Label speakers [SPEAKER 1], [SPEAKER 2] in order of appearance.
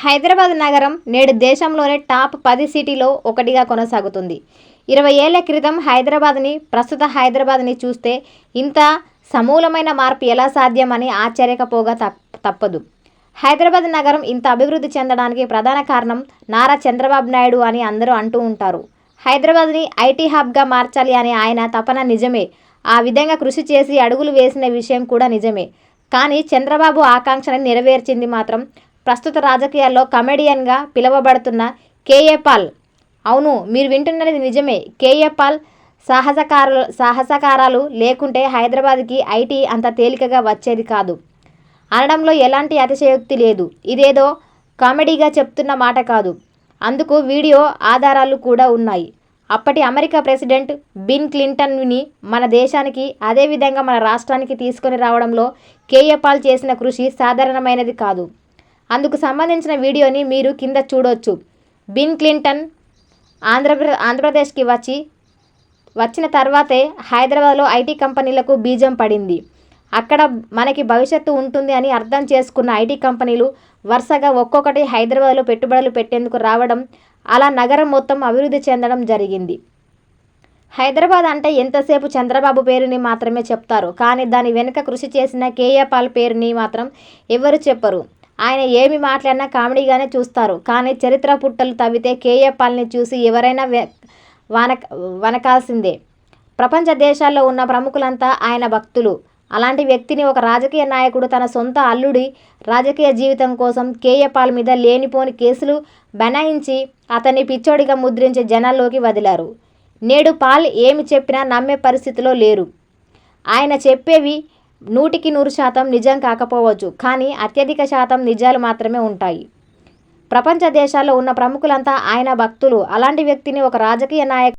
[SPEAKER 1] హైదరాబాద్ నగరం నేడు దేశంలోనే టాప్ 10 సిటీలో ఒకటిగా కొనసాగుతుంది. 20 ఏళ్ల క్రితం హైదరాబాద్ని, ప్రస్తుత హైదరాబాద్ని చూస్తే ఇంత సమూలమైన మార్పు ఎలా సాధ్యమని ఆశ్చర్యపోక తప్పదు. హైదరాబాద్ నగరం ఇంత అభివృద్ధి చెందడానికి ప్రధాన కారణం నారా చంద్రబాబు నాయుడు అని అందరూ అంటూ ఉంటారు. హైదరాబాద్ని ఐటీ హబ్గా మార్చాలి అనే ఆయన తపన నిజమే. ఆ విధంగా కృషి చేసి అడుగులు వేసిన విషయం కూడా నిజమే. కానీ చంద్రబాబు ఆకాంక్షని నెరవేర్చింది మాత్రం ప్రస్తుత రాజకీయాల్లో కమెడియన్గా పిలువబడుతున్న కేఏ పాల్. అవును, మీరు వింటున్నది నిజమే. కేఏ పాల్ సాహసకారాలు లేకుంటే హైదరాబాద్కి ఐటీ అంత తేలికగా వచ్చేది కాదు అనడంలో ఎలాంటి అతిశయోక్తి లేదు. ఇదేదో కామెడీగా చెప్తున్న మాట కాదు. అందుకు వీడియో ఆధారాలు కూడా ఉన్నాయి. అప్పటి అమెరికా ప్రెసిడెంట్ బిల్ క్లింటన్ని మన దేశానికి, అదేవిధంగా మన రాష్ట్రానికి తీసుకొని రావడంలో కేఏ పాల్ చేసిన కృషి సాధారణమైనది కాదు. అందుకు సంబంధించిన వీడియోని మీరు కింద చూడొచ్చు. బిల్ క్లింటన్ ఆంధ్రప్రదేశ్కి వచ్చిన తర్వాతే హైదరాబాద్లో ఐటీ కంపెనీలకు బీజం పడింది. అక్కడ మనకి భవిష్యత్తు ఉంటుంది అని అర్థం చేసుకున్న ఐటీ కంపెనీలు వరుసగా ఒక్కొక్కటి హైదరాబాద్లో పెట్టుబడులు పెట్టేందుకు రావడం, అలా నగరం మొత్తం అభివృద్ధి చెందడం జరిగింది. హైదరాబాద్ అంటే ఎంతసేపు చంద్రబాబు పేరుని మాత్రమే చెప్తారు. కానీ దాని వెనుక కృషి చేసిన కేఏ పాల్ పేరుని మాత్రం ఎవరు చెప్పరు. ఆయన ఏమి మాట్లాడినా కామెడీగానే చూస్తారు. కానీ చరిత్ర పుట్టలు తవ్వితే కేఏ పాల్ని చూసి ఎవరైనా వనకాల్సిందే. ప్రపంచ దేశాల్లో ఉన్న ప్రముఖులంతా ఆయన భక్తులు. అలాంటి వ్యక్తిని ఒక రాజకీయ నాయకుడు తన సొంత అల్లుడి రాజకీయ జీవితం కోసం కేఏ పాల్ మీద లేనిపోని కేసులు బనాయించి అతన్ని పిచ్చోడిగా ముద్రించి జనాల్లోకి వదిలారు. నేడు పాల్ ఏమి చెప్పినా నమ్మే పరిస్థితిలో లేరు. ఆయన చెప్పేవి 100% నిజం కాకపోవచ్చు, కానీ అత్యధిక శాతం నిజాలు మాత్రమే ఉంటాయి. ప్రపంచ దేశాల్లో ఉన్న ప్రముఖులంతా ఆయన భక్తులు. అలాంటి వ్యక్తిని ఒక రాజకీయ నాయకుడు